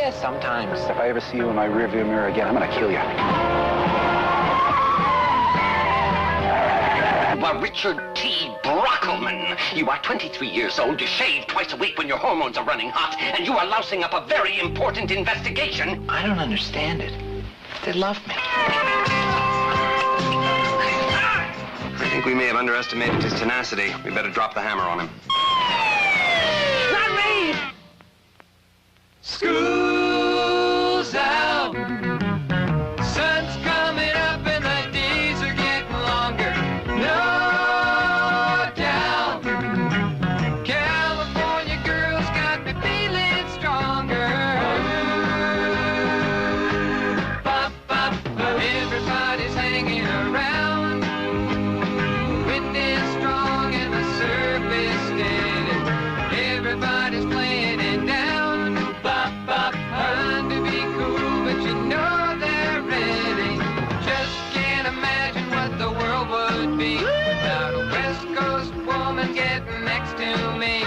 Yeah, sometimes. If I ever see you in my rearview mirror again, I'm gonna kill you. You are Richard T. Brockelman. You are 23 years old. You shave twice a week when your hormones are running hot, and you are lousing up a very important investigation. I don't understand it. They love me. I think we may have underestimated his tenacity. We better drop the hammer on him. Not me! School's out. Sun's coming up and the days are getting longer. No doubt. California girls got me feeling stronger. Bop, bop, bop. Everybody's hanging around. Wind is strong and the surf is steady. Everybody's playing it down. Bop, bop, trying to be cool, but you know they're ready. Just can't imagine what the world would be without a West Coast woman getting next to me. A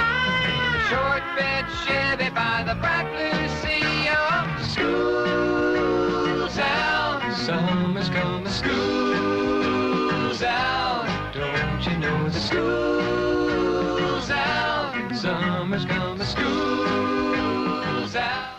short bed Chevy by the bright blue sea. Oh, school's out. Summer's coming. School's out. Don't you know the school's out? Summer's coming. School's out.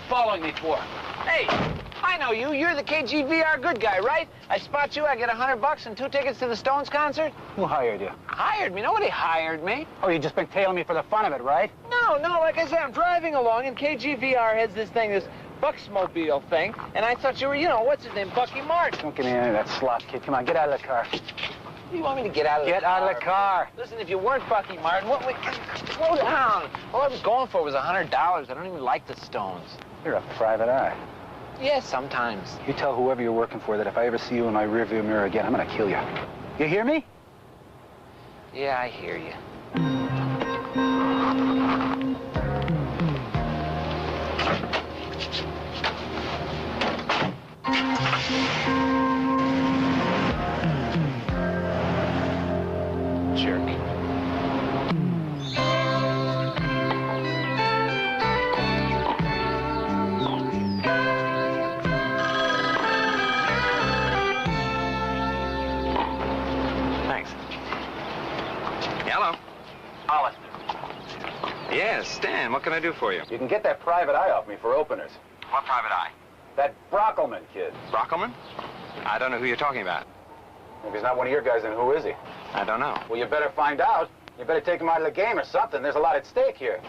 Following me for? Hey, I know you. You're the KGVR good guy, right? I spot you, I get $100 and 2 tickets to the Stones concert. Who hired you? Hired me? Nobody hired me. Oh, you just been tailing me for the fun of it, right? No, like I said, I'm driving along and KGVR has this thing, this Bucksmobile thing, and I thought you were, what's his name, Bucky Martin. Don't give me any of that slop, kid. Come on, get out of the car. What do you want me to get out of the car? Get out of the car. Listen, if you weren't Bucky Martin, slow down. All I was going for was $100. I don't even like the Stones. You're a private eye. Yeah, sometimes. You tell whoever you're working for that if I ever see you in my rearview mirror again, I'm gonna kill you. You hear me? Yeah, I hear you. Jerk. Thanks. Hello. Hollis, Yes, Stan, what can I do for you? you can get that private eye off me for openers. What private eye? That Brockelman kid. Brockelman? I don't know who you're talking about. If he's not one of your guys, then who is he? I don't know. Well, you better find out. You better take him out of the game or something. There's a lot at stake here.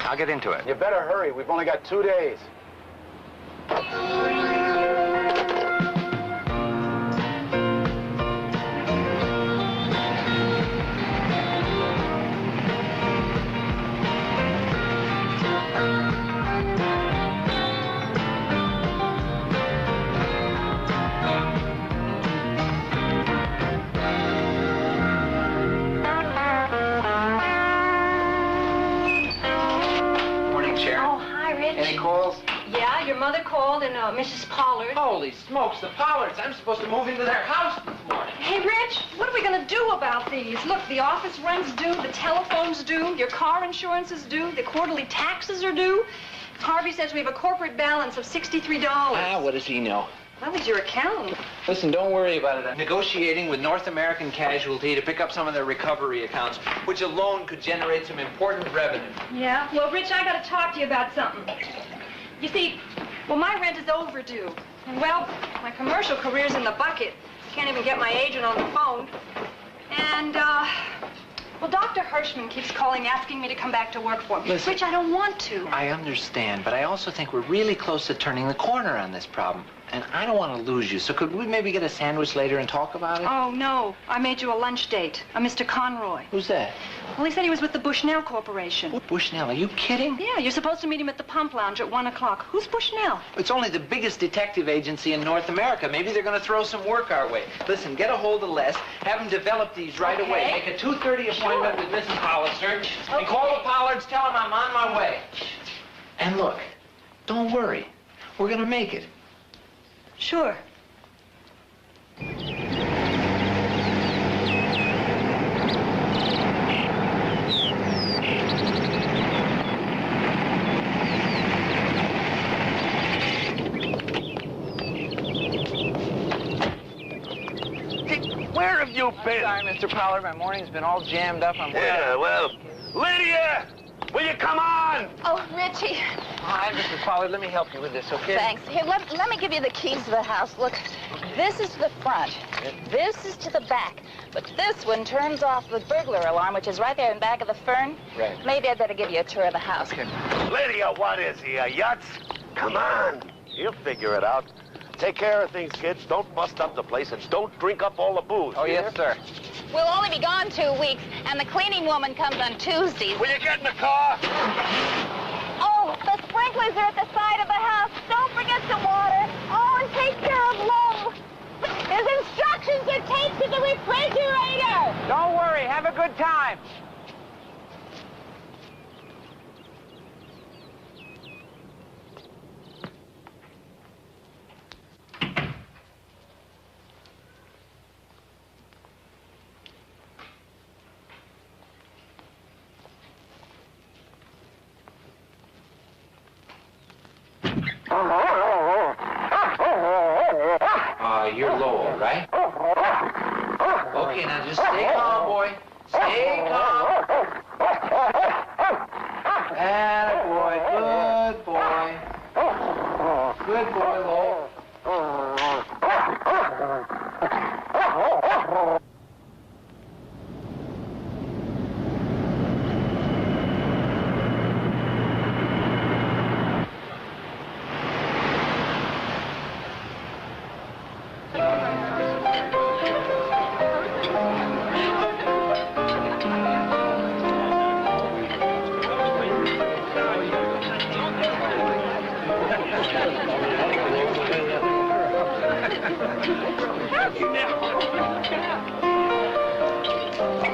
I'll get into it. You better hurry. We've only got 2 days. Morning, Chair. Oh, hi, Rich. Any calls? Yeah, your mother called and Mrs. Pollard. Holy smokes, the Pollards. I'm supposed to move into their house this morning. Hey, Rich, what are we going to do about these? Look, the office rent's due, the telephone's due, your car insurance is due, the quarterly taxes are due. Harvey says we have a corporate balance of $63. Ah, what does he know? That was your accountant. Listen, don't worry about it. I'm negotiating with North American Casualty to pick up some of their recovery accounts, which alone could generate some important revenue. Yeah? Well, Rich, I got to talk to you about something. You see, well, my rent is overdue. And, well, my commercial career's in the bucket. Can't even get my agent on the phone. And, well, Dr. Hirschman keeps calling, asking me to come back to work for him. Listen. Rich, I don't want to. I understand, but I also think we're really close to turning the corner on this problem. And I don't want to lose you, so could we maybe get a sandwich later and talk about it? Oh, no. I made you a lunch date. A Mr. Conroy. Who's that? Well, he said he was with the Bushnell Corporation. What, Bushnell? Are you kidding? Yeah, you're supposed to meet him at the Pump Lounge at 1 o'clock. Who's Bushnell? It's only the biggest detective agency in North America. Maybe they're going to throw some work our way. Listen, get a hold of Les, have him develop these right away. Make a 2:30 appointment with Mrs. Hollister, and call the Pollards, tell them I'm on my way. And look, don't worry. We're going to make it. Sure. Where have you been? Sorry, Mr. Pollard. My morning's been all jammed up. I'm Yeah, well, Lydia! Will you come on? Oh, Richie, Hi, Mrs. Pollard. Let me help you with this, okay? thanks. Here, let me give you the keys to the house. Look, this is to the front. This is to the back. But this one turns off the burglar alarm, which is right there in back of the fern. Right. Maybe I'd better give you a tour of the house. Okay. Lydia, what is he, a Yutz? Come on. He'll figure it out. Take care of things, kids. Don't bust up the place, and don't drink up all the booze. Oh, yes, sir. We'll only be gone 2 weeks, and the cleaning woman comes on Tuesdays. Will you get in the car? Oh, the sprinklers are at the side of the house. Don't forget to water. Oh, and take care of Lo. There's instructions are taped to the refrigerator. Don't worry. Have a good time. You're Lowell, right? Okay, now just stay calm, boy. Stay calm. Attaboy. Good boy. Good boy, Lowell.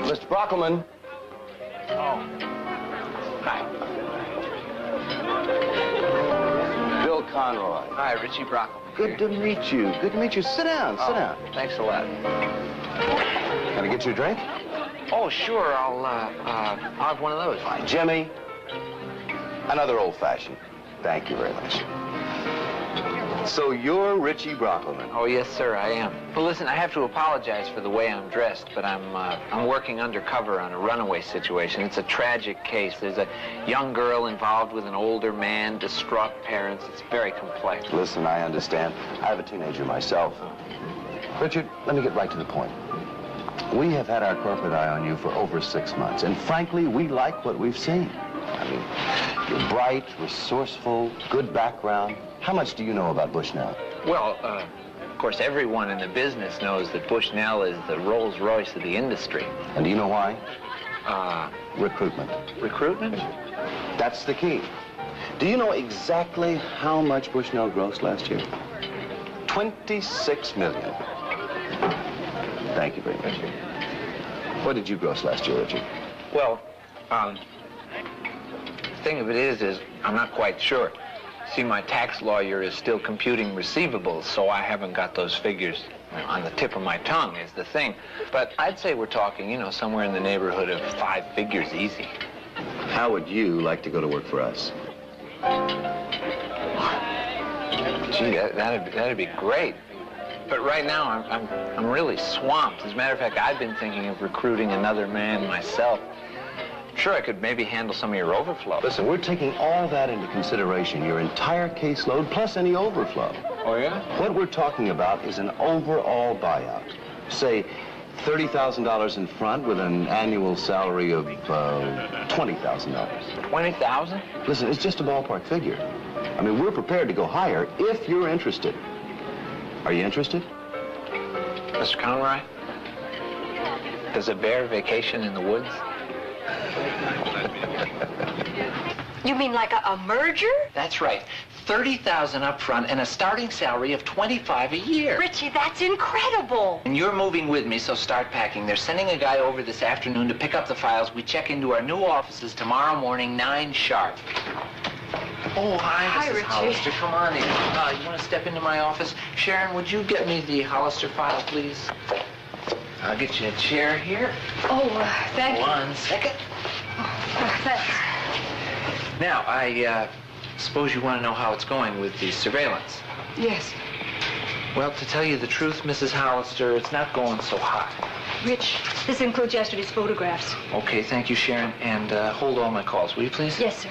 Mr. Brockelman. Oh. Hi. Bill Conroy. Hi, Richie Brockelman. Good to meet you. Good to meet you. Sit down, sit down. Thanks a lot. Can I get you a drink? Oh, sure. I'll have one of those. Jimmy, another old-fashioned. Thank you very much. So you're Richie Brockelman. Oh, yes, sir, I am. Well, listen, I have to apologize for the way I'm dressed, but I'm working undercover on a runaway situation. It's a tragic case. There's a young girl involved with an older man, distraught parents. It's very complex. Listen, I understand. I have a teenager myself. Richard, let me get right to the point. We have had our corporate eye on you for over 6 months, and frankly, we like what we've seen. I mean, you're bright, resourceful, good background. How much do you know about Bushnell? Well, of course, everyone in the business knows that Bushnell is the Rolls-Royce of the industry. And do you know why? Recruitment. Recruitment? That's the key. Do you know exactly how much Bushnell grossed last year? 26 million. Thank you very much. What did you gross last year, Richard? Well, the thing of it is I'm not quite sure. See, my tax lawyer is still computing receivables, so I haven't got those figures on the tip of my tongue is the thing. But I'd say we're talking, you know, somewhere in the neighborhood of 5 figures easy. How would you like to go to work for us? Gee, that'd be great. But right now, I'm really swamped. As a matter of fact, I've been thinking of recruiting another man myself. Sure, I could maybe handle some of your overflow. Listen, we're taking all that into consideration, your entire caseload plus any overflow. Oh, yeah? What we're talking about is an overall buyout. Say, $30,000 in front with an annual salary of $20,000. 20,000? Listen, it's just a ballpark figure. I mean, we're prepared to go higher if you're interested. Are you interested? Mr. Conroy, does a bear vacation in the woods? You mean like a merger? That's right. 30,000 up front and a starting salary of 25 a year. Richie, that's incredible. And you're moving with me, so start packing. They're sending a guy over this afternoon to pick up the files. We check into our new offices tomorrow morning, 9 sharp. Oh, hi, Mrs. Richie. Hollister. Come on in. You want to step into my office? Sharon, would you get me the Hollister file, please? I'll get you a chair here. Oh, thank you. 1 second. Oh, thanks. Now, I suppose you want to know how it's going with the surveillance. Yes. Well, to tell you the truth, Mrs. Hollister, it's not going so hot. Rich, this includes yesterday's photographs. Okay, thank you, Sharon. And hold all my calls, will you, please? Yes, sir.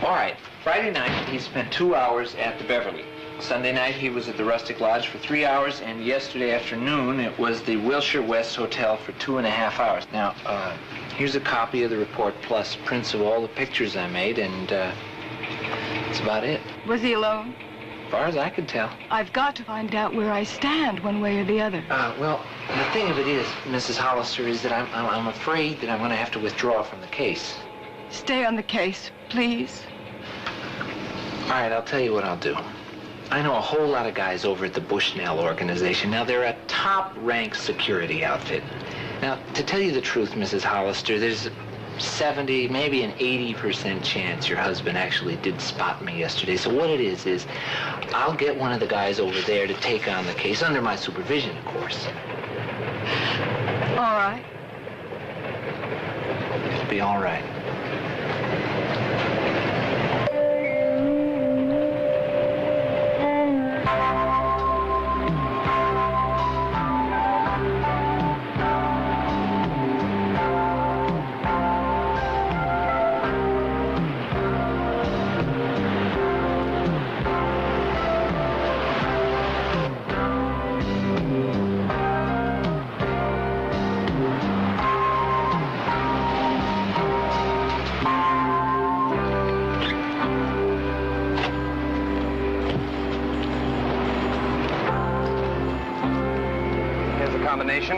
All right. Friday night, he spent 2 hours at the Beverly. Sunday night, he was at the Rustic Lodge for 3 hours, and yesterday afternoon, it was the Wilshire West Hotel for 2.5 hours. Now, here's a copy of the report, plus prints of all the pictures I made, and that's about it. Was he alone? As far as I could tell. I've got to find out where I stand one way or the other. Well, the thing of it is, Mrs. Hollister, is that I'm afraid that I'm going to have to withdraw from the case. Stay on the case, please. All right, I'll tell you what I'll do. I know a whole lot of guys over at the Bushnell organization. Now, they're a top-ranked security outfit. Now, to tell you the truth, Mrs. Hollister, there's 70, maybe an 80% chance your husband actually did spot me yesterday. So what it is I'll get one of the guys over there to take on the case, under my supervision, of course. All right. It'll be all right.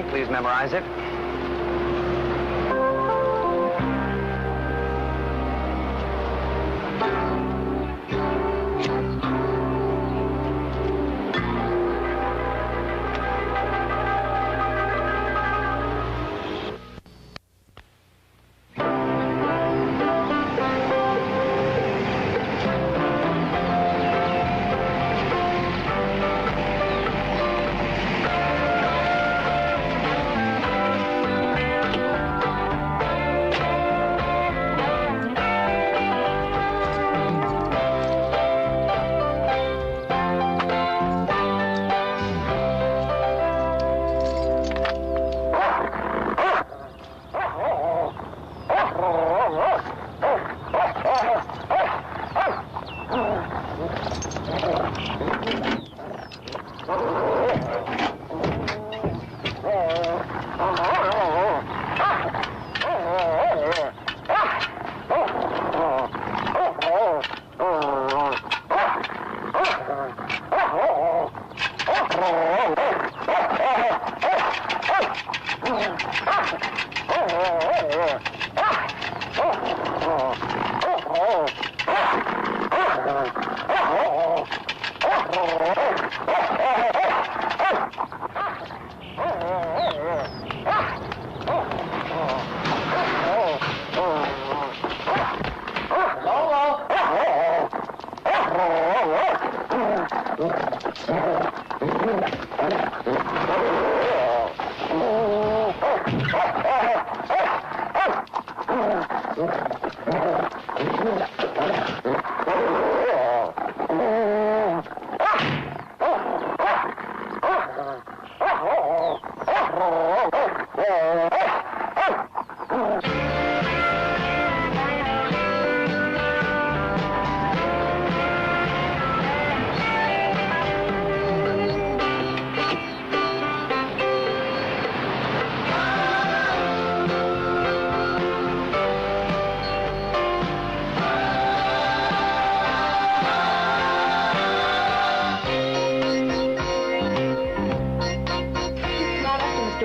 Please memorize it.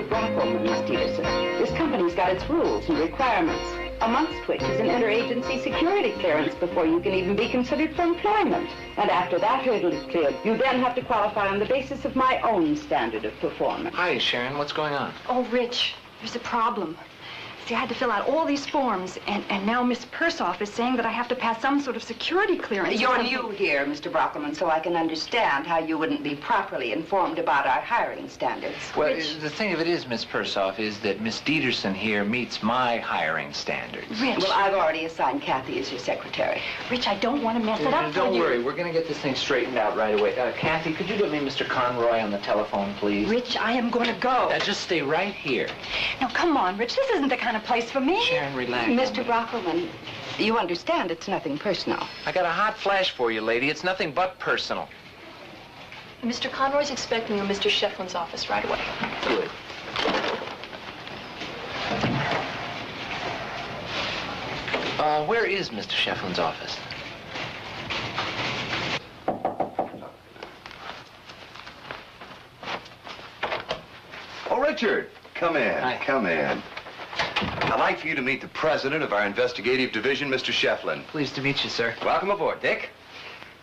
Brockelman, Miss Peterson. This company's got its rules and requirements, amongst which is an interagency security clearance before you can even be considered for employment. And after that hurdle is cleared, you then have to qualify on the basis of my own standard of performance. Hi, Sharon. What's going on? Oh, Rich, there's a problem. See, I had to fill out all these forms, and now Miss Persoff is saying that I have to pass some sort of security clearance. You're new here, Mr. Brockelman, so I can understand how you wouldn't be properly informed about our hiring standards. Well, the thing of it is, Miss Persoff, is that Miss Dieterson here meets my hiring standards. Rich. Well, I've already assigned Kathy as your secretary. Rich, I don't want to mess it up for Don't you. worry. We're going to get this thing straightened out right away. Kathy, could you put me Mr. Conroy on the telephone, please? Rich, I am going to go. Just stay right here. Now, come on, Rich. This isn't the kind of place for me. Sharon, relax. Mr. Brockelman, you understand it's nothing personal. I got a hot flash for you, lady. It's nothing but personal. Mr. Conroy's expecting you in Mr. Shefflin's office right away. Good. Where is Mr. Shefflin's office? Oh, Richard, come in. Hi. Come in. I'd like for you to meet the president of our investigative division, Mr. Shefflin. Pleased to meet you, sir. Welcome aboard, Dick.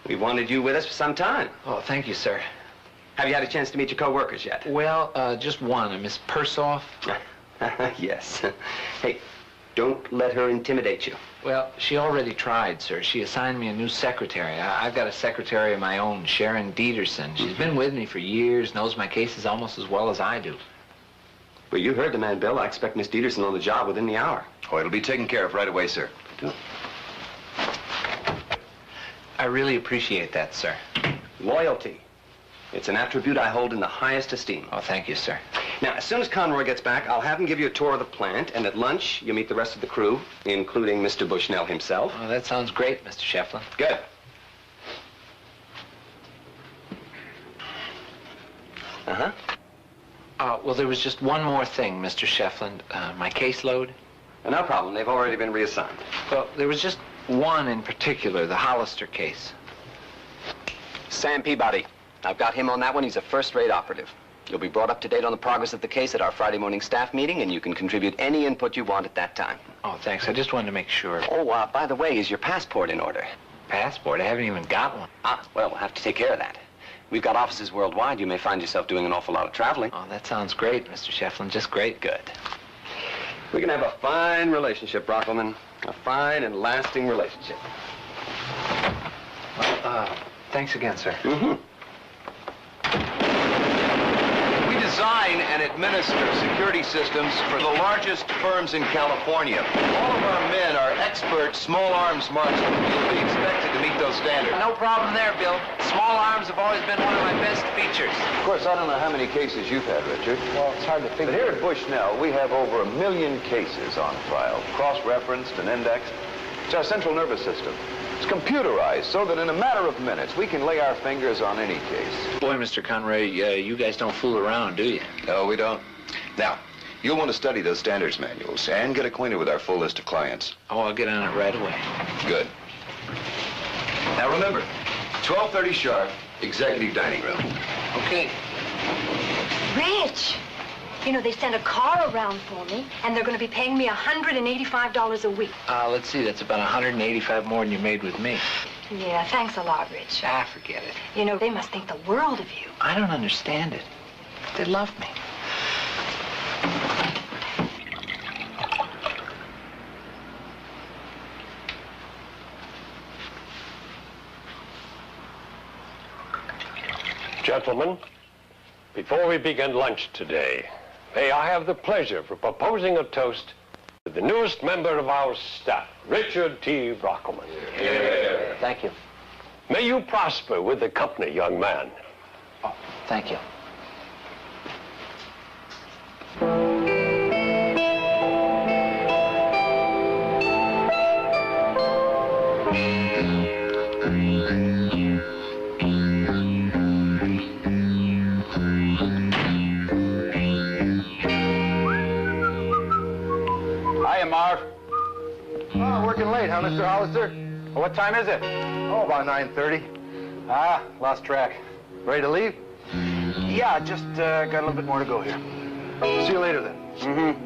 We wanted you with us for some time. Oh, thank you, sir. Have you had a chance to meet your co-workers yet? Well, just one, Miss Persoff. Yes. Hey, don't let her intimidate you. Well, she already tried, sir. She assigned me a new secretary. I've got a secretary of my own, Sharon Dieterson. She's been with me for years, knows my cases almost as well as I do. Well, you heard the man, Bill. I expect Miss Dieterson on the job within the hour. Oh, it'll be taken care of right away, sir. I really appreciate that, sir. Loyalty. It's an attribute I hold in the highest esteem. Oh, thank you, sir. Now, as soon as Conroy gets back, I'll have him give you a tour of the plant, and at lunch, you'll meet the rest of the crew, including Mr. Bushnell himself. Oh, that sounds great, Mr. Shefflin. Good. Uh-huh. Well, there was just one more thing, Mr. Shefflin. My caseload. No problem. They've already been reassigned. Well, there was just one in particular, the Hollister case. Sam Peabody. I've got him on that one. He's a first-rate operative. You'll be brought up to date on the progress of the case at our Friday morning staff meeting, and you can contribute any input you want at that time. Oh, thanks. I just wanted to make sure. Oh, by the way, is your passport in order? Passport? I haven't even got one. Well, we'll have to take care of that. We've got offices worldwide. You may find yourself doing an awful lot of traveling. Oh, that sounds great, Mr. Shefflin. Just great. Good. We can have a fine relationship, Brockelman. A fine and lasting relationship. Well, thanks again, sir. Mm-hmm. We design and administer security systems for the largest firms in California. All of our men are expert small arms marksmen. You'll be expected to meet those standards. No problem there, Bill. Small arms have always been one of my best features. Of course, I don't know how many cases you've had, Richard. Well, it's hard to figure. But here at Bushnell, we have over 1 million cases on file, cross-referenced and indexed. It's our central nervous system. It's computerized so that in a matter of minutes, we can lay our fingers on any case. Boy, Mr. Conroy, you guys don't fool around, do you? No, we don't. Now, you'll want to study those standards manuals and get acquainted with our full list of clients. Oh, I'll get on it right away. Good. Now remember, 12:30 sharp, executive dining room. Okay. Rich! You know, they sent a car around for me, and they're going to be paying me $185 a week. Let's see, that's about $185 more than you made with me. Yeah, thanks a lot, Rich. Forget it. You know, they must think the world of you. I don't understand it. They love me. Gentlemen, before we begin lunch today, may I have the pleasure for proposing a toast to the newest member of our staff, Richard T. Brockelman. Yeah. Thank you. May you prosper with the company, young man. Oh, thank you. Hiya, Marv. Oh, working late, huh, Mr. Hollister? Well, what time is it? Oh, about 9:30. Ah, lost track. Ready to leave? Yeah, just got a little bit more to go here. See you later, then. Mm-hmm.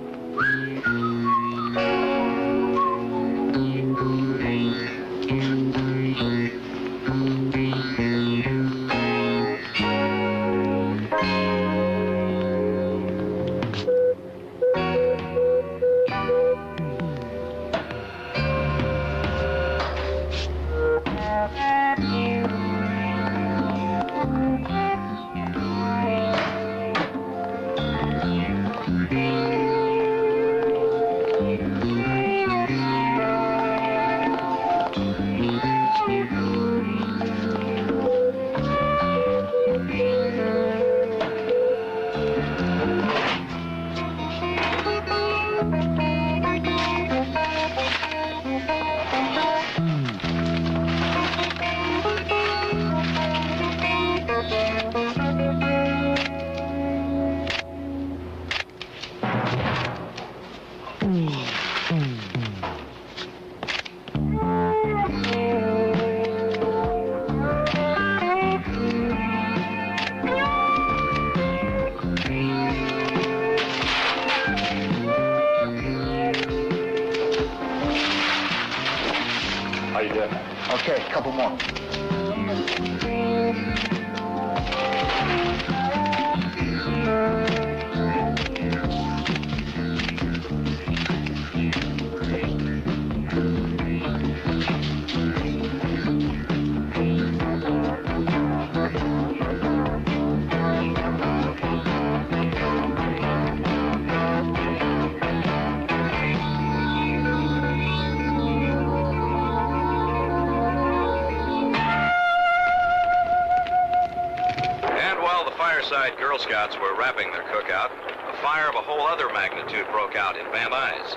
How you doing? Okay, a couple more. Fireside Girl Scouts were wrapping their cookout, a fire of a whole other magnitude broke out in Van Nuys.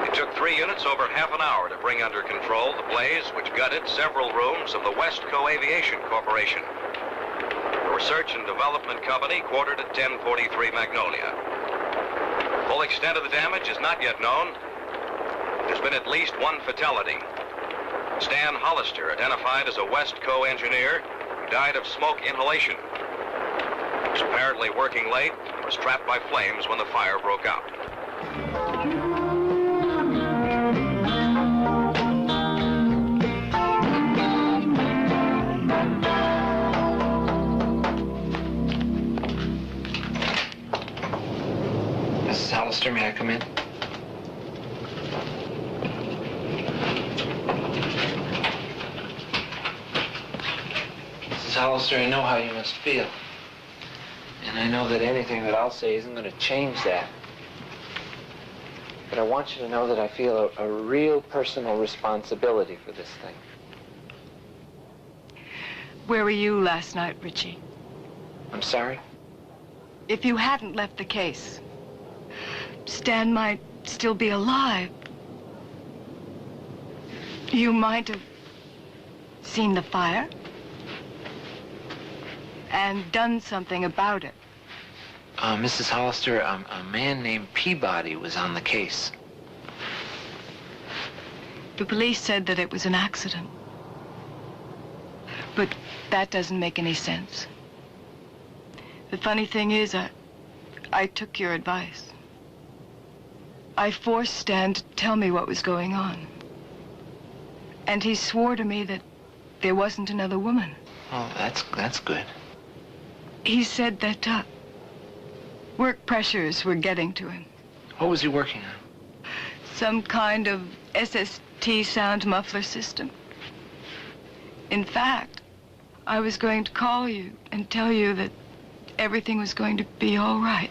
It took 3 units over half an hour to bring under control the blaze which gutted several rooms of the Westco Aviation Corporation, a research and development company quartered at 1043 Magnolia. The full extent of the damage is not yet known. There's been at least one fatality. Stan Hollister, identified as a Westco engineer, who died of smoke inhalation. He was apparently working late and was trapped by flames when the fire broke out. Mrs. Hollister, may I come in? Mrs. Hollister, I know how you must feel. And I know that anything that I'll say isn't going to change that. But I want you to know that I feel a real personal responsibility for this thing. Where were you last night, Richie? I'm sorry? If you hadn't left the case, Stan might still be alive. You might have seen the fire and done something about it. Mrs. Hollister, a man named Peabody was on the case. The police said that it was an accident. But that doesn't make any sense. The funny thing is, I took your advice. I forced Stan to tell me what was going on. And he swore to me that there wasn't another woman. Oh, that's good. He said that work pressures were getting to him. What was he working on? Some kind of SST sound muffler system. In fact, I was going to call you and tell you that everything was going to be all right.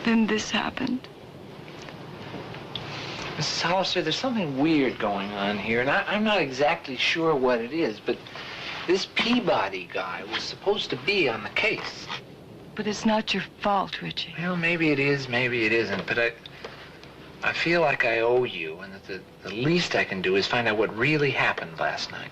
then this happened. Mrs. Hollister, there's something weird going on here, and I'm not exactly sure what it is, but this Peabody guy was supposed to be on the case. But it's not your fault, Richie. Well, maybe it is, maybe it isn't, but I feel like I owe you, and that the least I can do is find out what really happened last night.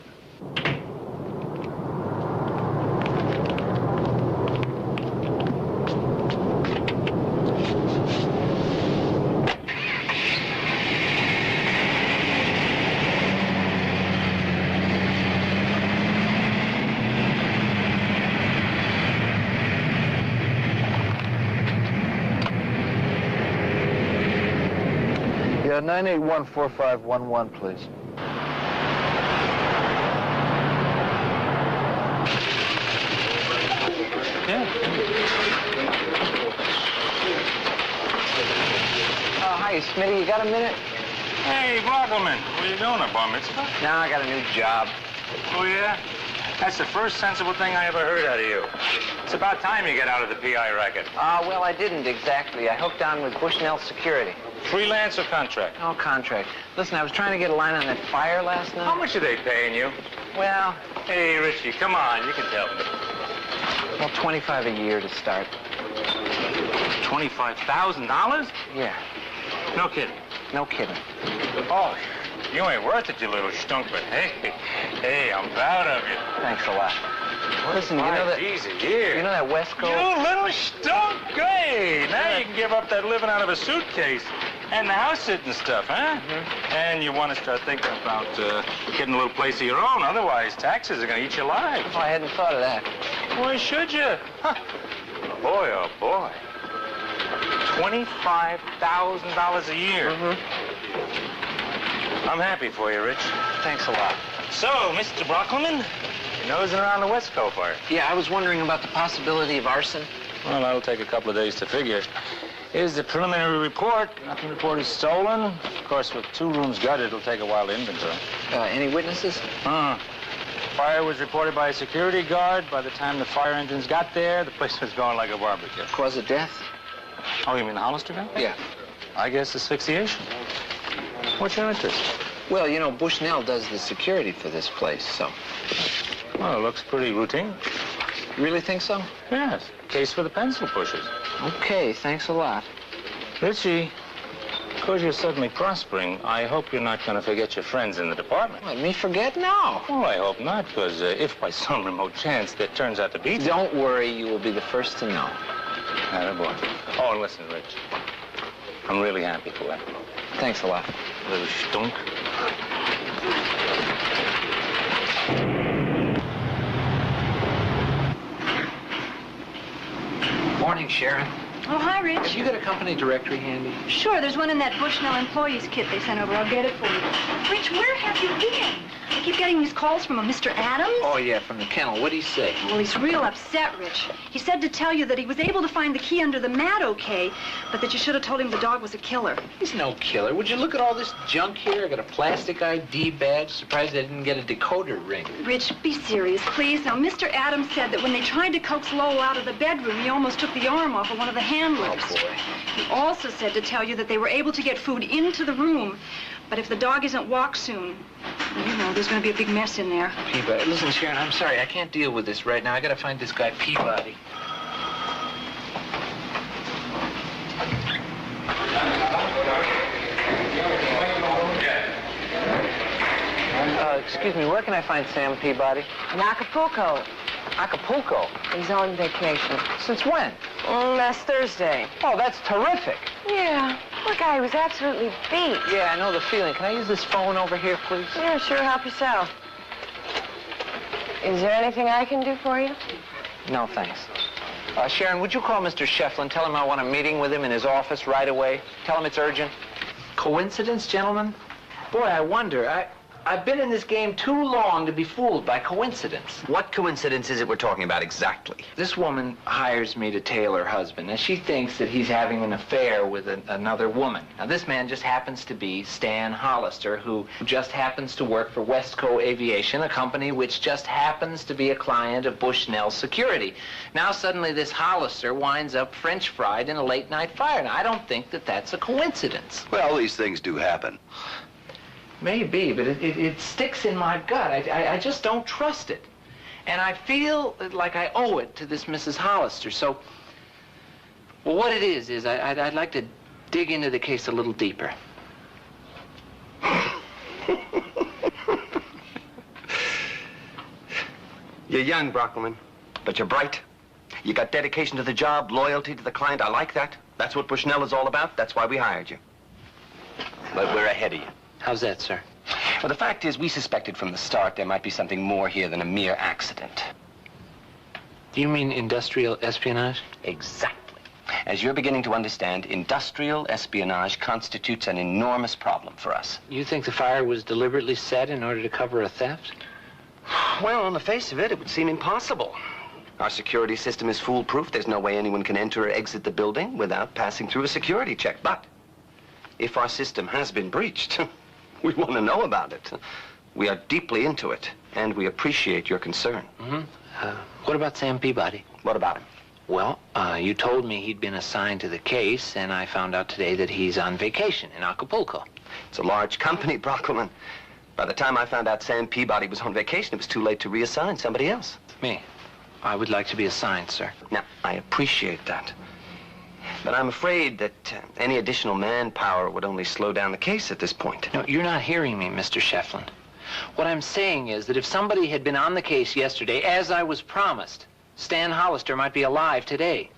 Yeah, 9814511, please. Hi, Smitty, you got a minute? Hey, Brockelman, what are you doing, a bar mitzvah? No, I got a new job. Oh, yeah? That's the first sensible thing I ever heard out of you. It's about time you get out of the PI racket. Well, I didn't exactly. I hooked on with Bushnell Security. Freelance or contract? Oh, contract. Listen, I was trying to get a line on that fire last night. How much are they paying you? Well... Hey, Richie, come on, you can tell me. Well, $25 a year to start. $25,000? Yeah. No kidding. No kidding. Oh, you ain't worth it, you little stunk, but hey, I'm proud of you. Thanks a lot. Well, listen, you know that... Easy, here. You know that West Coast... You little stunk, great. Now you can give up that living out of a suitcase and the house sitting stuff, huh? Mm-hmm. And you want to start thinking about getting a little place of your own. Otherwise, taxes are going to eat you alive. Oh, I hadn't thought of that. Why should you? Huh. Boy, oh, boy. $25,000 a year. Mm-hmm. I'm happy for you, Rich. Thanks a lot. So, Mr. Brockelman, you're nosing around the West Coast fire. Yeah, I was wondering about the possibility of arson. Well, that'll take a couple of days to figure. Here's the preliminary report. Nothing reported stolen. Of course, with 2 rooms gutted, it'll take a while to inventory. Any witnesses? Fire was reported by a security guard. By the time the fire engines got there, the place was going like a barbecue. Cause of death? Oh, you mean the Hollister guy? Yeah. I guess asphyxiation. What's your interest? Well, you know, Bushnell does the security for this place, so... Well, it looks pretty routine. You really think so? Yes. Case for the pencil pushers. Okay, thanks a lot. Richie, because you're suddenly prospering, I hope you're not going to forget your friends in the department. Let me forget now. Well, I hope not, because if by some remote chance there turns out to be... Don't worry, you will be the first to know. Attaboy. Oh, and listen, Rich. I'm really happy for you. Thanks a lot. Little stunk. Morning, Sharon. Oh, hi, Rich. Have you got a company directory handy? Sure, there's one in that Bushnell employees kit they sent over. I'll get it for you. Rich, where have you been? I keep getting these calls from a Mr. Adams. Oh, yeah, from the kennel. What'd he say? Well, he's real upset, Rich. He said to tell you that he was able to find the key under the mat okay, but that you should have told him the dog was a killer. He's no killer. Would you look at all this junk here? I got a plastic ID badge. Surprised I didn't get a decoder ring. Rich, be serious, please. Now, Mr. Adams said that when they tried to coax Lowell out of the bedroom, he almost took the arm off of one of the handlers. Oh, boy. He also said to tell you that they were able to get food into the room, but if the dog isn't walked soon, well, you know, there's going to be a big mess in there. Peabody. Listen, Sharon, I'm sorry. I can't deal with this right now. I got to find this guy Peabody. Excuse me, where can I find Sam Peabody? In Acapulco. Acapulco? He's on vacation. Since when? Last Thursday. Oh, that's terrific. Yeah. Poor guy, he was absolutely beat. Yeah, I know the feeling. Can I use this phone over here, please? Yeah, sure, help yourself. Is there anything I can do for you? No, thanks. Sharon, would you call Mr. Shefflin, tell him I want a meeting with him in his office right away? Tell him it's urgent. Coincidence, gentlemen? Boy, I wonder. I've been in this game too long to be fooled by coincidence. What coincidence is it we're talking about exactly? This woman hires me to tail her husband, and she thinks that he's having an affair with another woman. Now, this man just happens to be Stan Hollister, who just happens to work for Westco Aviation, a company which just happens to be a client of Bushnell Security. Now, suddenly, this Hollister winds up French fried in a late-night fire. Now, I don't think that that's a coincidence. Well, these things do happen. Maybe, but it sticks in my gut. I just don't trust it. And I feel like I owe it to this Mrs. Hollister. So, well, what it is I'd like to dig into the case a little deeper. You're young, Brockelman, but you're bright. You got dedication to the job, loyalty to the client. I like that. That's what Bushnell is all about. That's why we hired you. But we're ahead of you. How's that, sir? Well, the fact is, we suspected from the start there might be something more here than a mere accident. Do you mean industrial espionage? Exactly. As you're beginning to understand, industrial espionage constitutes an enormous problem for us. You think the fire was deliberately set in order to cover a theft? Well, on the face of it, it would seem impossible. Our security system is foolproof. There's no way anyone can enter or exit the building without passing through a security check. But if our system has been breached, we want to know about it. We are deeply into it, and we appreciate your concern. What about Sam Peabody? What about him? Well, you told me he'd been assigned to the case, and I found out today that he's on vacation in Acapulco. It's a large company, Brockelman. By the time I found out Sam Peabody was on vacation, it was too late to reassign somebody else. Me? I would like to be assigned, sir. Now, I appreciate that. But I'm afraid that any additional manpower would only slow down the case at this point. No, you're not hearing me, Mr. Shefflin. What I'm saying is that if somebody had been on the case yesterday, as I was promised, Stan Hollister might be alive today.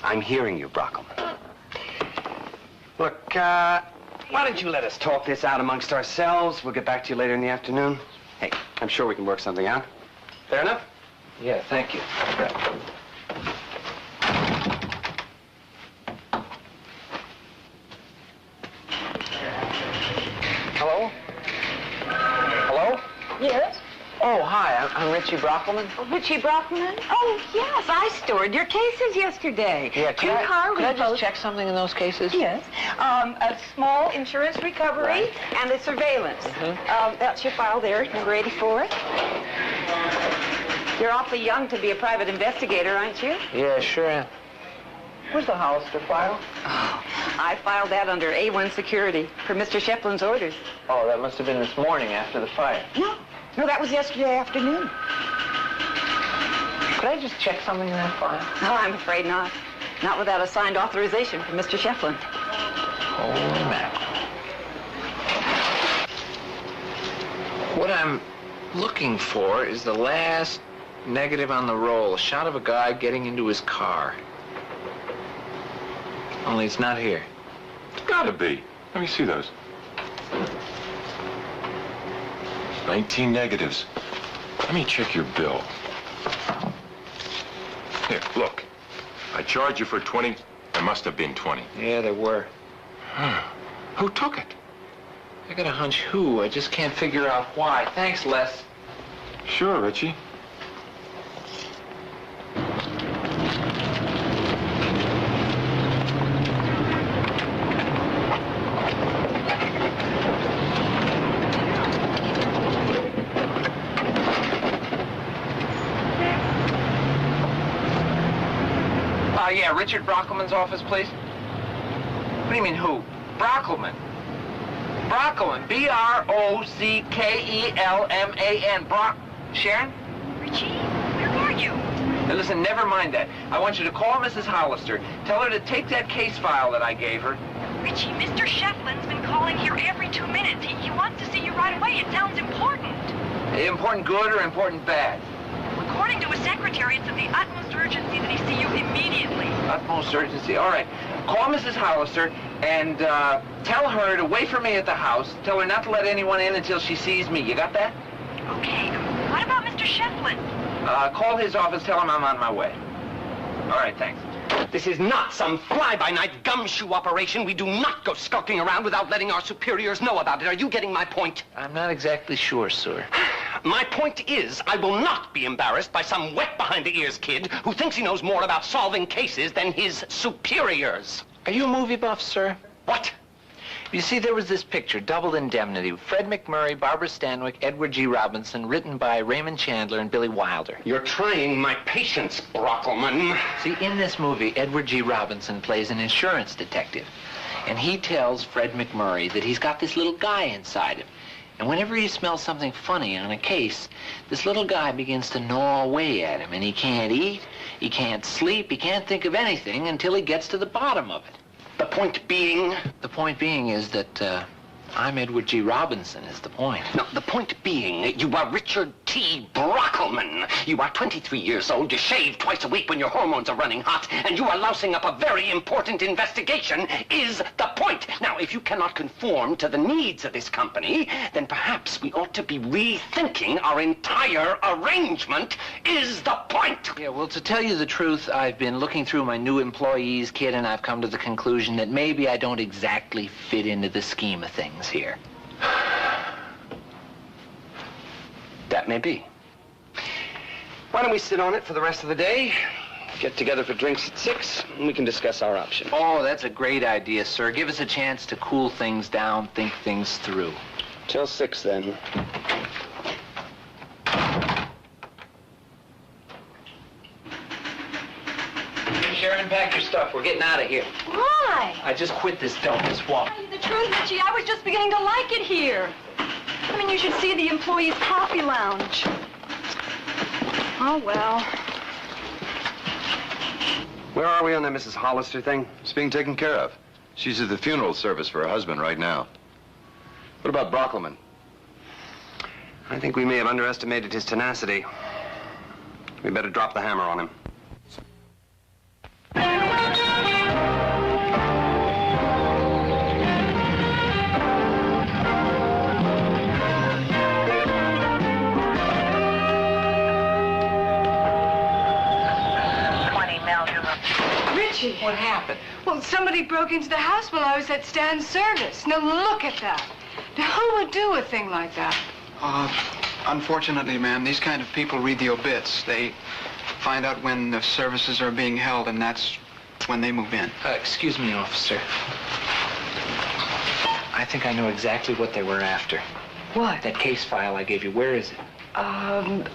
I'm hearing you, Brockelman. Look, why don't you let us talk this out amongst ourselves? We'll get back to you later in the afternoon. Hey, I'm sure we can work something out. Fair enough? Yeah, thank you. Hello? Hello? Yes? Oh, hi. I'm Richie Brockelman. Richie Brockelman? Oh, yes, I stored your cases yesterday. Yeah, could I just check something in those cases? Yes. A small insurance recovery and a surveillance. That's your file there, number 84. You're awfully young to be a private investigator, aren't you? Yeah, sure am. Where's the Hollister file? Oh, I filed that under A1 security for Mr. Shefflin's orders. Oh, that must have been this morning after the fire. No, that was yesterday afternoon. Could I just check something in that file? No, I'm afraid not. Not without a signed authorization from Mr. Shefflin. Holy mackerel. What I'm looking for is the last negative on the roll. A shot of a guy getting into his car. Only it's not here. It's gotta be. Let me see those. 19 negatives. Let me check your bill. Here, look. I charged you for 20. There must have been 20. Yeah, there were. Who took it? I got a hunch who. I just can't figure out why. Thanks, Les. Sure, Richie. Yeah, Richard Brockelman's office, please. What do you mean, who? Brockelman. Brockelman. B-R-O-C-K-E-L-M-A-N. Sharon? Richie, where are you? Now, listen, never mind that. I want you to call Mrs. Hollister. Tell her to take that case file that I gave her. Richie, Mr. Shefflin's been calling here every 2 minutes. He wants to see you right away. It sounds important. Important good or important bad? According to his secretary, it's of the utmost urgency that he see you immediately. Utmost urgency. All right. Call Mrs. Hollister and tell her to wait for me at the house. Tell her not to let anyone in until she sees me. You got that? Okay. What about Mr. Shefflin? Call his office. Tell him I'm on my way. All right, thanks. This is not some fly-by-night gumshoe operation. We do not go skulking around without letting our superiors know about it. Are you getting my point? I'm not exactly sure, sir. My point is, I will not be embarrassed by some wet-behind-the-ears kid who thinks he knows more about solving cases than his superiors. Are you a movie buff, sir? What? You see, there was this picture, Double Indemnity, Fred McMurray, Barbara Stanwyck, Edward G. Robinson, written by Raymond Chandler and Billy Wilder. You're trying my patience, Brockelman. See, in this movie, Edward G. Robinson plays an insurance detective. And he tells Fred McMurray that he's got this little guy inside him. And whenever he smells something funny on a case, this little guy begins to gnaw away at him. And he can't eat, he can't sleep, he can't think of anything until he gets to the bottom of it. The point being? The point being is that, I'm Edward G. Robinson, is the point. No, the point being, you are Richard T. Brockelman. You are 23 years old, you shave twice a week when your hormones are running hot, and you are lousing up a very important investigation, is the point. Now, if you cannot conform to the needs of this company, then perhaps we ought to be rethinking our entire arrangement, is the point. Yeah, well, to tell you the truth, I've been looking through my new employees kit, and I've come to the conclusion that maybe I don't exactly fit into the scheme of things here. That may be. Why don't we sit on it for the rest of the day? Get together for drinks at 6, and we can discuss our options. Oh, that's a great idea, sir. Give us a chance to cool things down, think things through. Till 6, then. Sharon, pack your stuff. We're getting out of here. Why? I just quit this dump swamp. Tell you the truth, Richie, I was just beginning to like it here. I mean, you should see the employees' coffee lounge. Oh, well. Where are we on that Mrs. Hollister thing? It's being taken care of. She's at the funeral service for her husband right now. What about Brockelman? I think we may have underestimated his tenacity. We better drop the hammer on him. Richie. What happened? Well, somebody broke into the house while I was at Stan's service. Now, look at that. Now, who would do a thing like that? Unfortunately, ma'am, these kind of people read the obits. They find out when the services are being held, and that's when they move in. Excuse me, officer. I think I know exactly what they were after. What? That case file I gave you, where is it?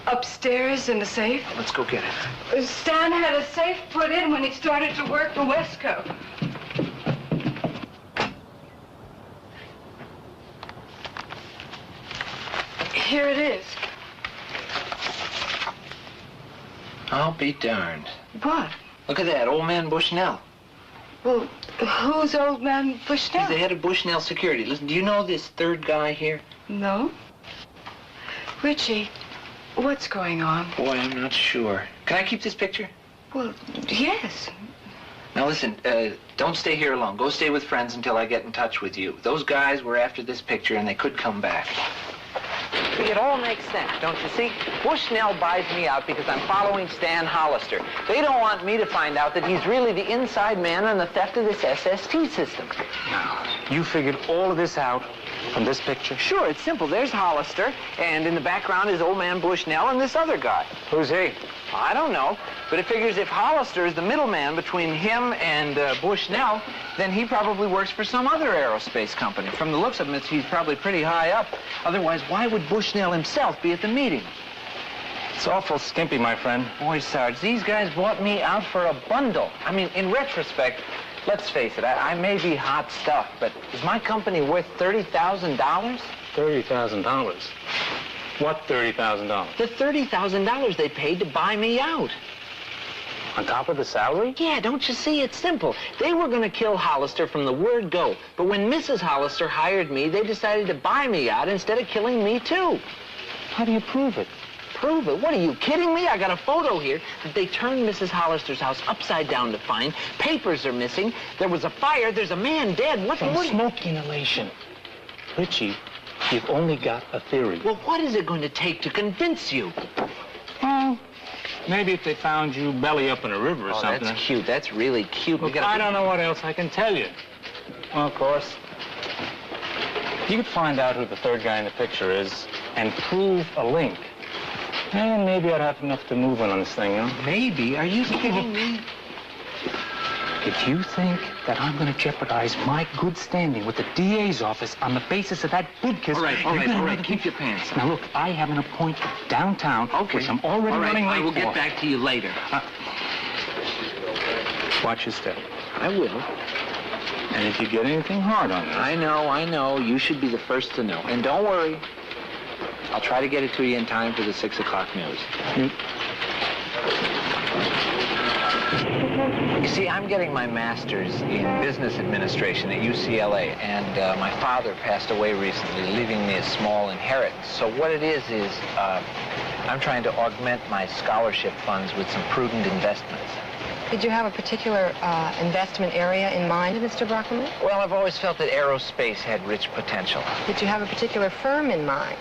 Upstairs in the safe. Let's go get it. Stan had a safe put in when he started to work for Westco. Here it is. I'll be darned. What? Look at that, old man Bushnell. Well, who's old man Bushnell? He's the head of Bushnell Security. Listen, do you know this third guy here? No. Richie, what's going on? Boy, I'm not sure. Can I keep this picture? Well, yes. Now listen, don't stay here alone. Go stay with friends until I get in touch with you. Those guys were after this picture and they could come back. See, it all makes sense, don't you see? Bushnell buys me out because I'm following Stan Hollister. They don't want me to find out that he's really the inside man on the theft of this SST system. Now, you figured all of this out from this picture? Sure, it's simple. There's Hollister, and in the background is old man Bushnell and this other guy. Who's he? I don't know, but it figures if Hollister is the middleman between him and Bushnell, then he probably works for some other aerospace company. From the looks of him, he's probably pretty high up. Otherwise, why would Bushnell himself be at the meeting? It's awful skimpy, my friend. Boy, Sarge, these guys bought me out for a bundle. I mean, in retrospect, let's face it, I may be hot stuff, but is my company worth $30,000? $30,000? What $30,000? The $30,000 they paid to buy me out. On top of the salary? Yeah, don't you see? It's simple. They were going to kill Hollister from the word go. But when Mrs. Hollister hired me, they decided to buy me out instead of killing me, too. How do you prove it? Prove it? What, are you kidding me? I got a photo here that they turned Mrs. Hollister's house upside down to find. Papers are missing. There was a fire. There's a man dead. What? From smoke inhalation. Richie, you've only got a theory. Well, what is it going to take to convince you? Well, Maybe if they found you belly up in a river or something. That's cute. That's really cute. Look, I don't know what else I can tell you. Well, of course, you could find out who the third guy in the picture is and prove a link. And maybe I'd have enough to move on this thing, huh? Maybe? Are you kidding me? If you think that I'm going to jeopardize my good standing with the DA's office on the basis of that bid kiss... All right. Keep your pants. Now, look, I have an appointment downtown, which I'm already running late for. I will get back to you later. Watch your step. I will. And if you get anything hard on this... I know. You should be the first to know. And don't worry. I'll try to get it to you in time for the 6 o'clock news. You see, I'm getting my master's in business administration at UCLA, and my father passed away recently, leaving me a small inheritance. So what it is I'm trying to augment my scholarship funds with some prudent investments. Did you have a particular investment area in mind, Mr. Brockelman? Well, I've always felt that aerospace had rich potential. Did you have a particular firm in mind?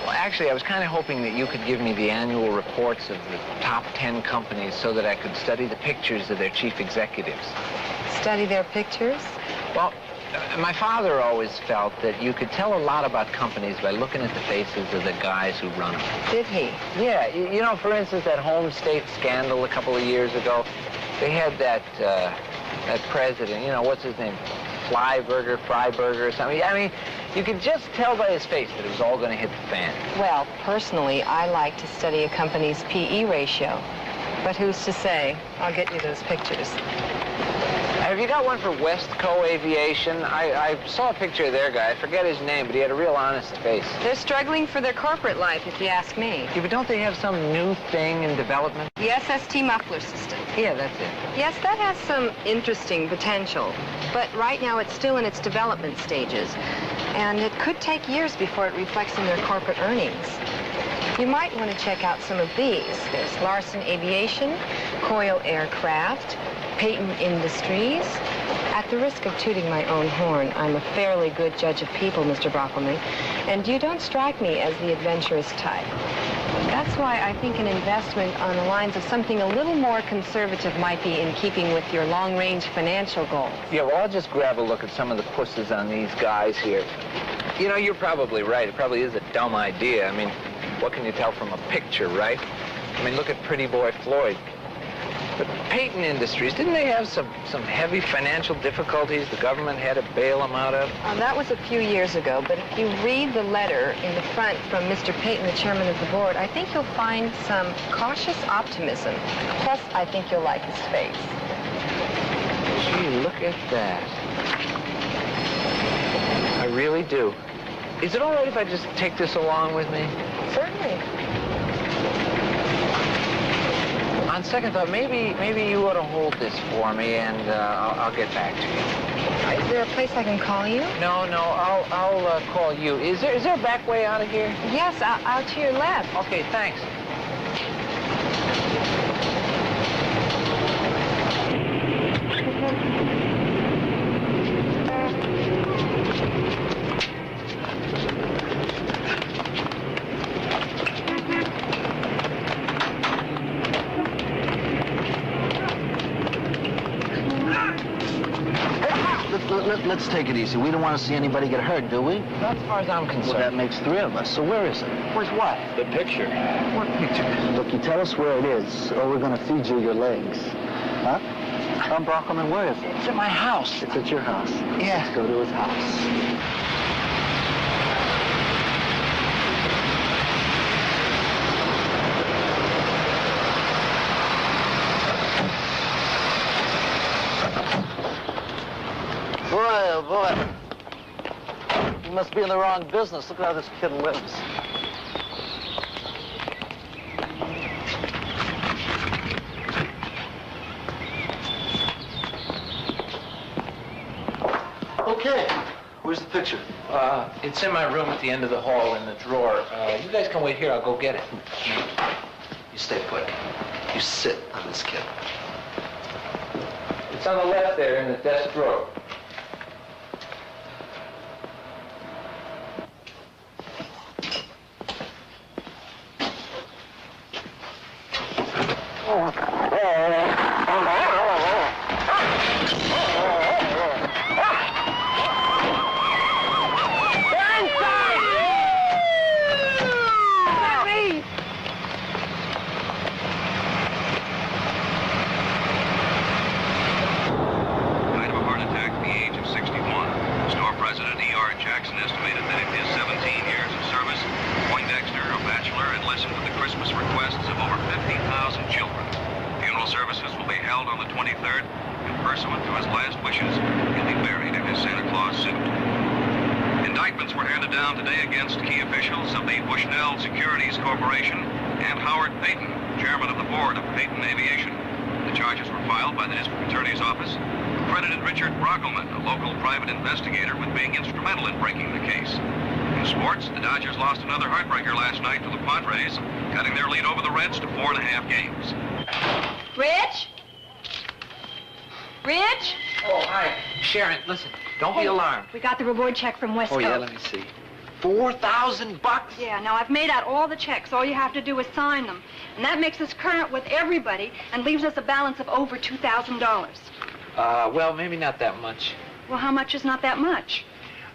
Well, actually, I was kind of hoping that you could give me the annual reports of the top 10 companies so that I could study the pictures of their chief executives. Study their pictures? Well, my father always felt that you could tell a lot about companies by looking at the faces of the guys who run them. Did he? Yeah. You know, for instance, that home state scandal a couple of years ago, they had that president, you know, what's his name? Freiburger or something. I mean, you could just tell by his face that it was all going to hit the fan. Well, personally, I like to study a company's P/E ratio. But who's to say? I'll get you those pictures. Have you got one for Westco Aviation? I saw a picture of their guy. I forget his name, but he had a real honest face. They're struggling for their corporate life, if you ask me. Yeah, but don't they have some new thing in development? The SST muffler system. Yeah, that's it. Yes, that has some interesting potential. But right now, it's still in its development stages. And it could take years before it reflects in their corporate earnings. You might want to check out some of these. There's Larson Aviation, Coyle Aircraft, Peyton Industries. At the risk of tooting my own horn, I'm a fairly good judge of people, Mr. Brockelman, and you don't strike me as the adventurous type. That's why I think an investment on the lines of something a little more conservative might be in keeping with your long-range financial goals. Yeah, well, I'll just grab a look at some of the pusses on these guys here. You know, you're probably right. It probably is a dumb idea. I mean, what can you tell from a picture, right? I mean, look at Pretty Boy Floyd. But Peyton Industries, didn't they have some heavy financial difficulties the government had to bail them out of? That was a few years ago, but if you read the letter in the front from Mr. Peyton, the chairman of the board, I think you'll find some cautious optimism. Plus, I think you'll like his face. Gee, look at that. I really do. Is it all right if I just take this along with me? Certainly. On second thought, maybe you ought to hold this for me, and I'll get back to you. Is there a place I can call you? No, I'll call you. Is there a back way out of here? Yes, out to your left. Okay, thanks. Let's take it easy. We don't want to see anybody get hurt, do we? Not as far as I'm concerned. Well, that makes 3 of us. So where is it? Where's what? The picture. What picture? Look, you tell us where it is, or we're going to feed you your legs. Huh? Tom Brockelman, where is it? It's at my house. It's at your house. Yeah. Let's go to his house. Boy, oh boy. You must be in the wrong business. Look at how this kid lives. Okay. Where's the picture? It's in my room at the end of the hall in the drawer. You guys can wait here. I'll go get it. You stay put. You sit on this kid. It's on the left there in the desk drawer. pursuant to his last wishes, he'll be buried in his Santa Claus suit. Indictments were handed down today against key officials of the Bushnell Securities Corporation and Howard Payton, chairman of the board of Payton Aviation. The charges were filed by the district attorney's office, who credited Richard Brockelman, a local private investigator, with being instrumental in breaking the case. In sports, the Dodgers lost another heartbreaker last night to the Padres, cutting their lead over the Reds to 4.5 games. Rich? Rich? Oh, hi. Sharon, listen, don't be alarmed. We got the reward check from West Coast. Oh, yeah, let me see. $4,000? Yeah, now I've made out all the checks. All you have to do is sign them. And that makes us current with everybody and leaves us a balance of over $2,000. Well, maybe not that much. Well, how much is not that much?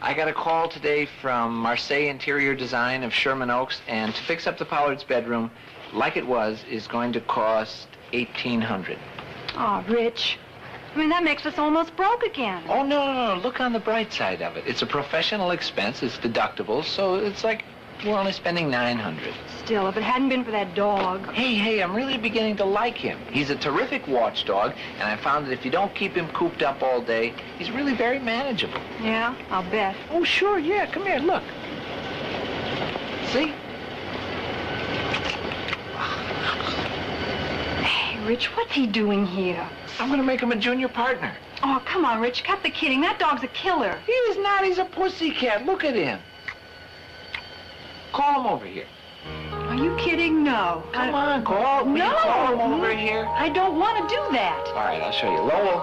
I got a call today from Marseille Interior Design of Sherman Oaks, and to fix up the Pollard's bedroom, like it was, is going to cost $1,800. Oh, Rich. I mean, that makes us almost broke again. Oh, no. Look on the bright side of it. It's a professional expense. It's deductible, so it's like we're only spending $900. Still, if it hadn't been for that dog... Hey, I'm really beginning to like him. He's a terrific watchdog, and I found that if you don't keep him cooped up all day, he's really very manageable. Yeah, I'll bet. Oh, sure, yeah. Come here, look. See? Hey, Rich, what's he doing here? I'm going to make him a junior partner. Oh, come on, Rich. Cut the kidding. That dog's a killer. He is not. He's a pussycat. Look at him. Call him over here. Are you kidding? No. Come on, call. Will you call him over here? I don't want to do that. All right, I'll show you. Lowell,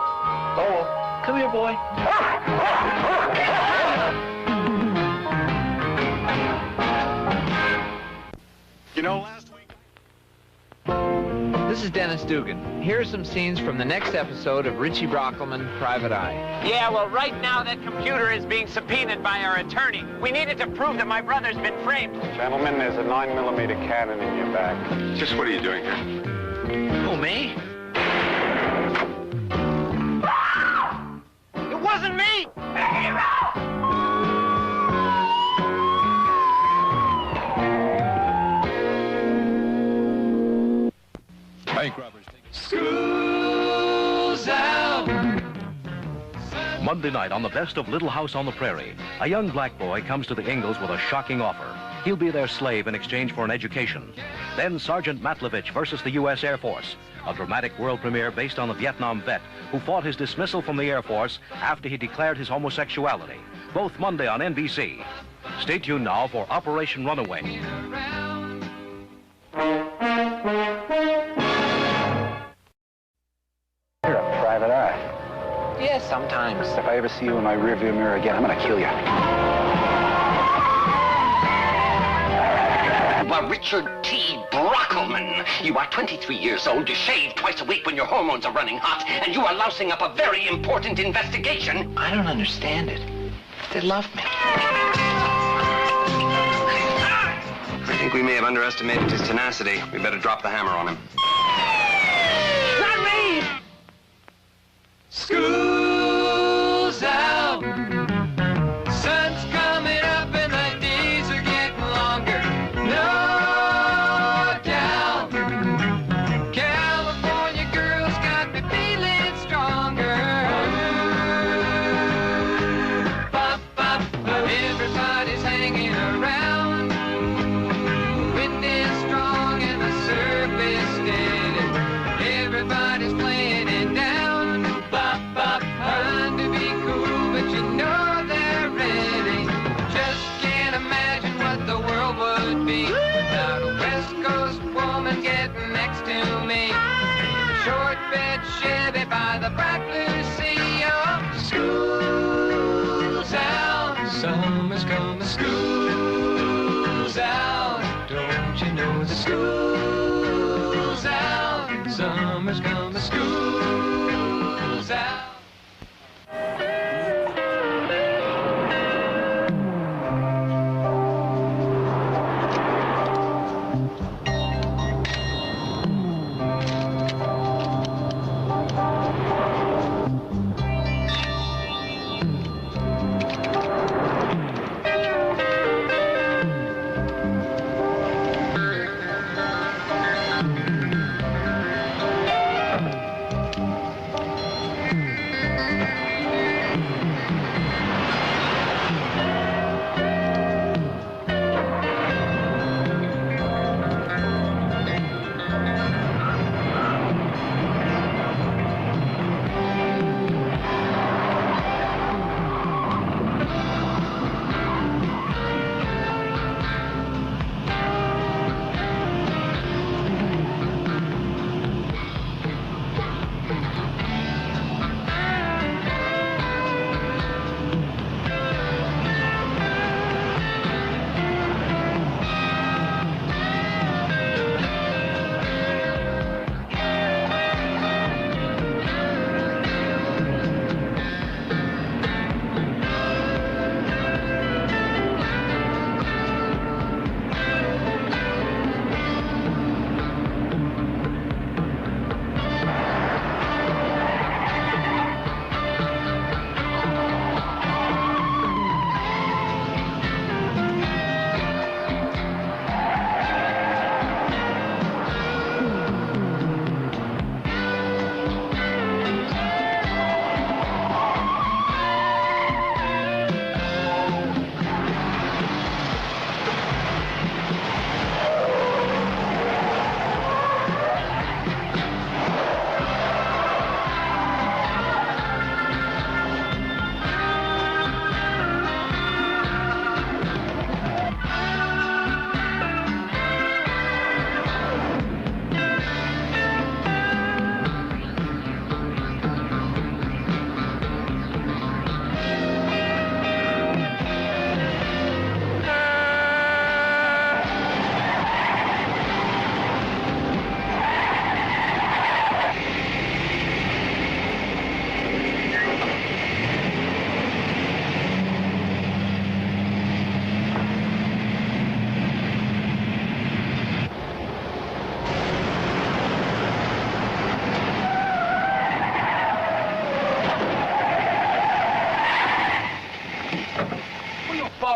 come here, boy. You know, last week... This is Dennis Dugan. Here are some scenes from the next episode of Richie Brockelman, Private Eye. Yeah, well, right now that computer is being subpoenaed by our attorney. We needed to prove that my brother's been framed. Gentlemen, there's a 9mm cannon in your back. Just what are you doing here? Who, me? It wasn't me! Bank robbers. School's out. Monday night on the best of Little House on the Prairie, a young black boy comes to the Ingalls with a shocking offer. He'll be their slave in exchange for an education. Then Sergeant Matlovich versus the U.S. Air Force, a dramatic world premiere based on the Vietnam vet who fought his dismissal from the Air Force after he declared his homosexuality. Both Monday on NBC. Stay tuned now for Operation Runaway. You're a private eye. Yeah, sometimes. If I ever see you in my rearview mirror again, I'm gonna kill you. You are Richard T. Brockelman. You are 23 years old. You shave twice a week when your hormones are running hot, and you are lousing up a very important investigation. I don't understand it. They love me. I think we may have underestimated his tenacity. We better drop the hammer on him. Not me! School's out. Sun's coming up and the days are getting longer. No doubt. California girls got me feeling stronger. Pop, pop, everybody's hanging around. Wind is strong and the surf is steady. Everybody's playing it down. Bop, bop, trying to be cool, but you know they're ready. Just can't imagine what the world would be without a West Coast woman getting next to me. In a short bed Chevy by the bright blue sea. Oh, school's out. Summer's coming. School's out. Don't you know the school's out? Summer's coming. School's out.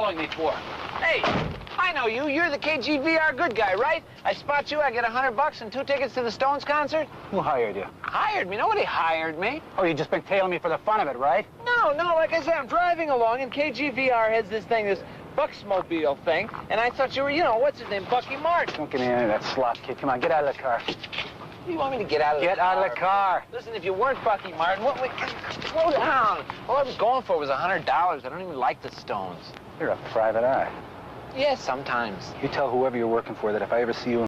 following me for? Hey, I know you. You're the KGVR good guy, right? I spot you, I get $100 and 2 tickets to the Stones concert? Who hired you? Hired me? Nobody hired me. Oh, you just been tailing me for the fun of it, right? No, like I said, I'm driving along, and KGVR has this thing, this Bucksmobile thing, and I thought you were, what's his name, Bucky Martin. Don't give me any of that slop, kid. Come on, get out of the car. You want me to get out of the car? Get out of the car. Listen, if you weren't Bucky Martin, slow down. All I was going for was $100. I don't even like the Stones. You're a private eye. Yeah, sometimes. You tell whoever you're working for that if I ever see you